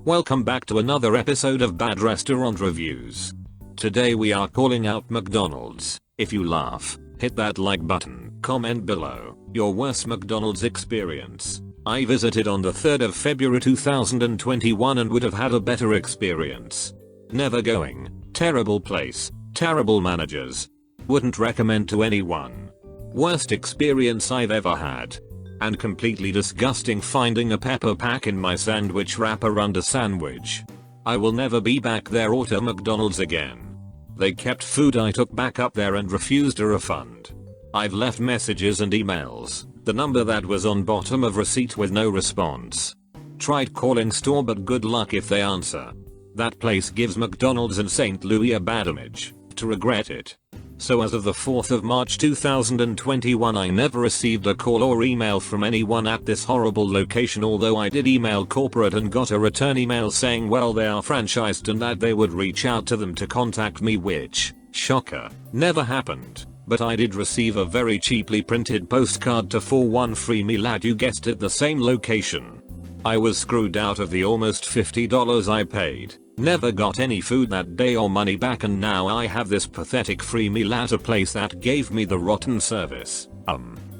Welcome back to another episode of Bad Restaurant Reviews. Today we are calling out McDonald's. If you laugh, hit that like button. Comment below your worst McDonald's experience. I visited on the 3rd of February 2021 and would have had a better experience. Never going. Terrible place. Terrible managers. Wouldn't recommend to anyone. Worst experience I've ever had. And completely disgusting finding a pepper pack in my sandwich wrapper under sandwich. I will never be back there or to McDonald's again. They kept food I took back up there and refused a refund. I've left messages and emails, the number that was on bottom of receipt with no response. Tried calling store but good luck if they answer. That place gives McDonald's in St. Louis a bad image, to regret it. So as of the 4th of March 2021 I never received a call or email from anyone at this horrible location, although I did email corporate and got a return email saying well they are franchised and that they would reach out to them to contact me, which, shocker, never happened. But I did receive a very cheaply printed postcard to for one free meal at, you guessed it, the same location. I was screwed out of the almost $50 I paid. Never got any food that day or money back, and now I have this pathetic free meal at a place that gave me the rotten service.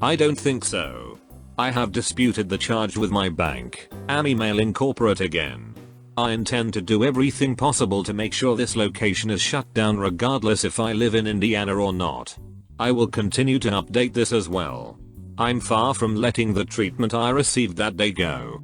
I don't think so. I have disputed the charge with my bank. Am emailing corporate again. I intend to do everything possible to make sure this location is shut down regardless if I live in Indiana or not. I will continue to update this as well. I'm far from letting the treatment I received that day go.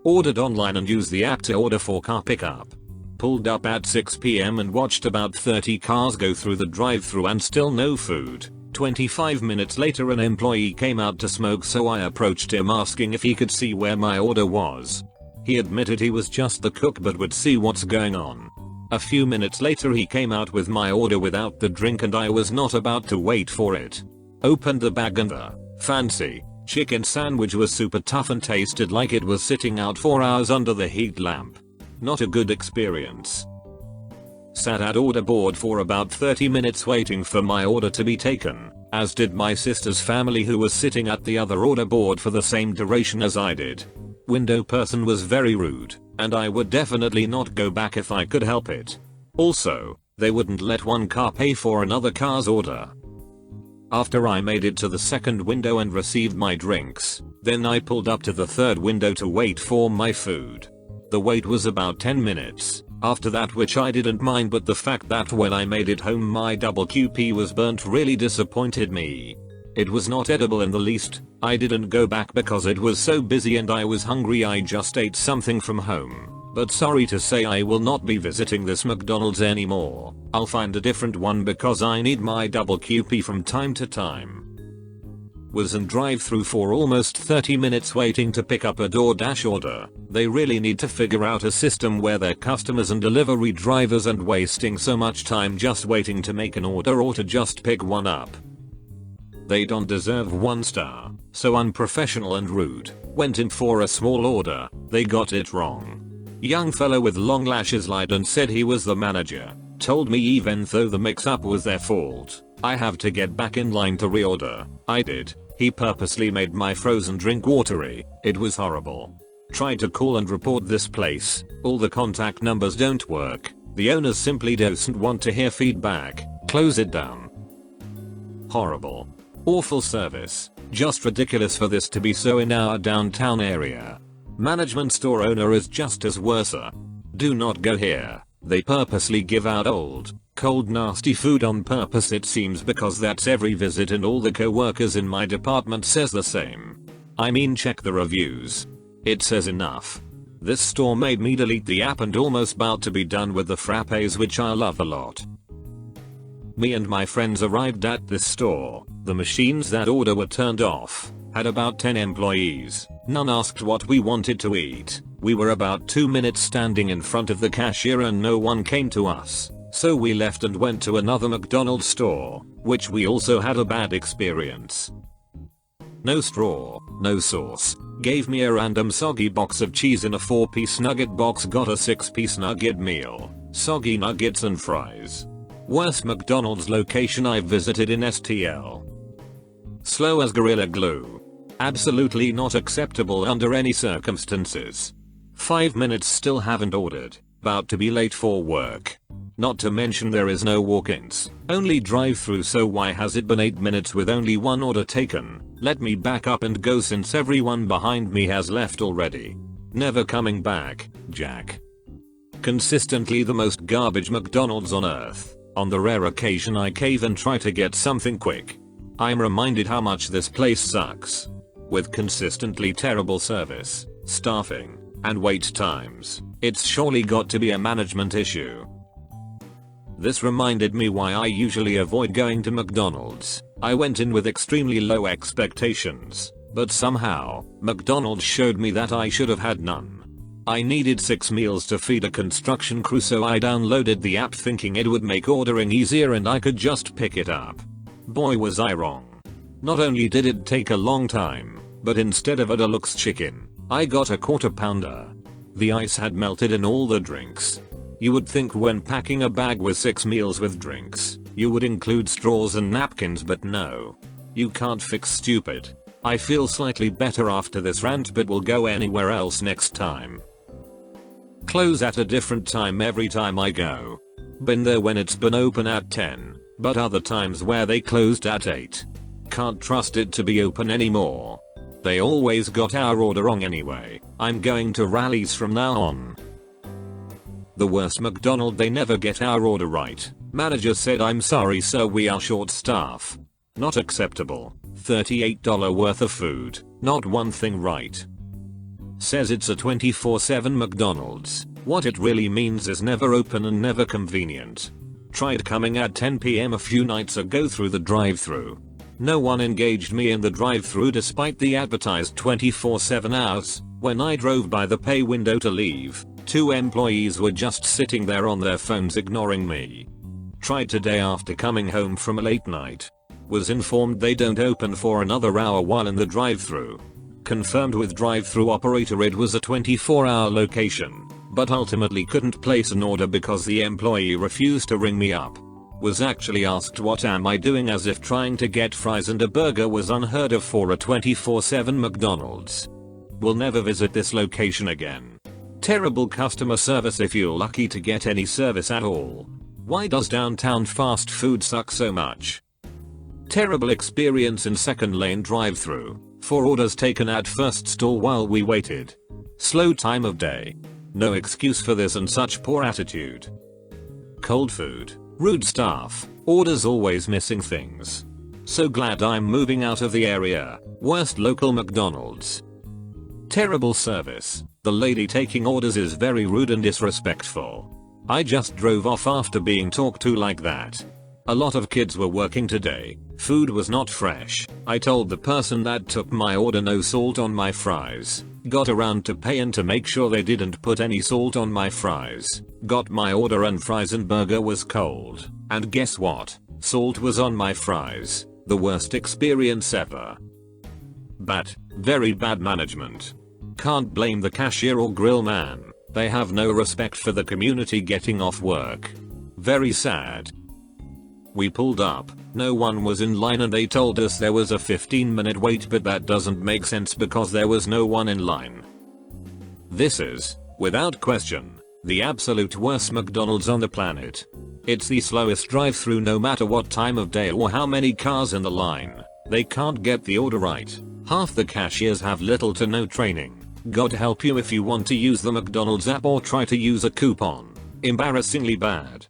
Ordered online and used the app to order for car pickup. Pulled up at 6 PM and watched about 30 cars go through the drive-thru and still no food. 25 minutes later an employee came out to smoke, so I approached him asking if he could see where my order was. He admitted he was just the cook but would see what's going on. A few minutes later he came out with my order without the drink and I was not about to wait for it. Opened the bag and the fancy chicken sandwich was super tough and tasted like it was sitting out 4 hours under the heat lamp. Not a good experience. Sat at order board for about 30 minutes waiting for my order to be taken, as did my sister's family who was sitting at the other order board for the same duration as I did. Window person was very rude, and I would definitely not go back if I could help it. Also, they wouldn't let one car pay for another car's order. After I made it to the second window and received my drinks, then I pulled up to the third window to wait for my food. The wait was about 10 minutes, after that, which I didn't mind, but the fact that when I made it home my double QP was burnt really disappointed me. It was not edible in the least. I didn't go back because it was so busy and I was hungry. I just ate something from home. But sorry to say I will not be visiting this McDonald's anymore. I'll find a different one because I need my double QP from time to time. Was in drive-thru for almost 30 minutes waiting to pick up a DoorDash order. They really need to figure out a system where their customers and delivery drivers aren't wasting so much time just waiting to make an order or to just pick one up. They don't deserve 1 star. So unprofessional and rude. Went in for a small order. They got it wrong. Young fellow with long lashes lied and said he was the manager. Told me even though the mix-up was their fault, I have to get back in line to reorder. I did. He purposely made my frozen drink watery. It was horrible. Tried to call and report this place. All the contact numbers don't work. The owners simply don't want to hear feedback. Close it down. Horrible. Awful service. Just ridiculous for this to be so in our downtown area. Management store owner is just as worse. Do not go here. They purposely give out old, cold, nasty food on purpose it seems, because that's every visit and all the co-workers in my department says the same. I mean, check the reviews. It says enough. This store made me delete the app and almost about to be done with the frappes, which I love a lot. Me and my friends arrived at this store. The machines that order were turned off. Had about 10 employees. None asked what we wanted to eat. We were about 2 minutes standing in front of the cashier and no one came to us. So we left and went to another McDonald's store, which we also had a bad experience. No straw, no sauce. Gave me a random soggy box of cheese in a 4-piece nugget box. Got a 6-piece nugget meal. Soggy nuggets and fries. Worst McDonald's location I've visited in STL. Slow as Gorilla Glue. Absolutely not acceptable under any circumstances. 5 minutes still haven't ordered. About to be late for work. Not to mention there is no walk-ins, only drive-through, so why has it been 8 minutes with only one order taken? Let me back up and go since everyone behind me has left already. Never coming back, Jack. Consistently the most garbage McDonald's on earth. On the rare occasion I cave and try to get something quick, I'm reminded how much this place sucks. With consistently terrible service, staffing, and wait times, it's surely got to be a management issue. This reminded me why I usually avoid going to McDonald's. I went in with extremely low expectations, but somehow, McDonald's showed me that I should have had none. I needed 6 meals to feed a construction crew, so I downloaded the app thinking it would make ordering easier and I could just pick it up. Boy was I wrong. Not only did it take a long time, but instead of a deluxe chicken, I got a quarter pounder. The ice had melted in all the drinks. You would think when packing a bag with 6 meals with drinks, you would include straws and napkins, but no. You can't fix stupid. I feel slightly better after this rant, but will go anywhere else next time. Close at a different time every time I go. Been there when it's been open at 10, but other times where they closed at 8. Can't trust it to be open anymore. They always got our order wrong anyway. I'm going to Rally's from now on. The worst McDonald, they never get our order right. Manager said I'm sorry sir, we are short staff. Not acceptable. $38 worth of food, not one thing right. Says it's a 24/7 McDonald's. What it really means is never open and never convenient. Tried coming at 10 PM a few nights ago through the drive-thru. No one engaged me in the drive-thru despite the advertised 24/7 hours. When I drove by the pay window to leave, 2 employees were just sitting there on their phones ignoring me. Tried today after coming home from a late night. Was informed they don't open for another hour while in the drive-thru. Confirmed with drive-thru operator it was a 24-hour location, but ultimately couldn't place an order because the employee refused to ring me up. Was actually asked what am I doing, as if trying to get fries and a burger was unheard of for a 24/7 McDonald's. Will never visit this location again. Terrible customer service if you're lucky to get any service at all. Why does downtown fast food suck so much? Terrible experience in second lane drive-thru. 4 orders taken at first stall while we waited. Slow time of day. No excuse for this and such poor attitude. Cold food. Rude staff. Orders always missing things. So glad I'm moving out of the area. Worst local McDonald's. Terrible service. The lady taking orders is very rude and disrespectful. I just drove off after being talked to like that. A lot of kids were working today. Food was not fresh. I told the person that took my order no salt on my fries. Got around to pay and to make sure they didn't put any salt on my fries. Got my order and fries and burger was cold. And guess what? Salt was on my fries. The worst experience ever. Bad. Very bad management. Can't blame the cashier or grill man. They have no respect for the community getting off work. Very sad. We pulled up, no one was in line and they told us there was a 15-minute wait, but that doesn't make sense because there was no one in line. This is, without question, the absolute worst McDonald's on the planet. It's the slowest drive-thru no matter what time of day or how many cars in the line. They can't get the order right. Half the cashiers have little to no training. God help you if you want to use the McDonald's app or try to use a coupon. Embarrassingly bad.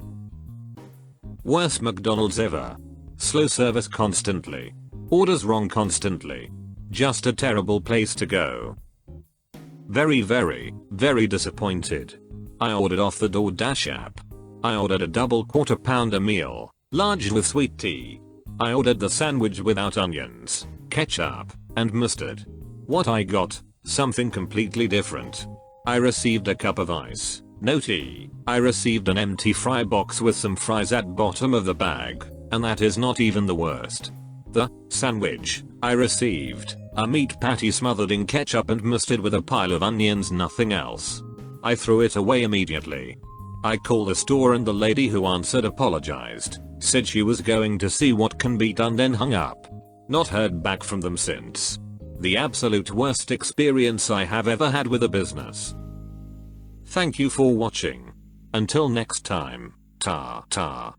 Worst McDonald's ever. Slow service constantly. Orders wrong constantly. Just a terrible place to go. Very, very disappointed. I ordered off the DoorDash app. I ordered a double quarter pounder meal, large with sweet tea. I ordered the sandwich without onions, ketchup, and mustard. What I got? Something completely different. I received a cup of ice, no tea. I received an empty fry box with some fries at bottom of the bag, and that is not even the worst. The sandwich I received, a meat patty smothered in ketchup and mustard with a pile of onions, nothing else. I threw it away immediately. I called the store and the lady who answered apologized, said she was going to see what can be done, then hung up. Not heard back from them since. The absolute worst experience I have ever had with a business. Thank you for watching. Until next time, ta ta.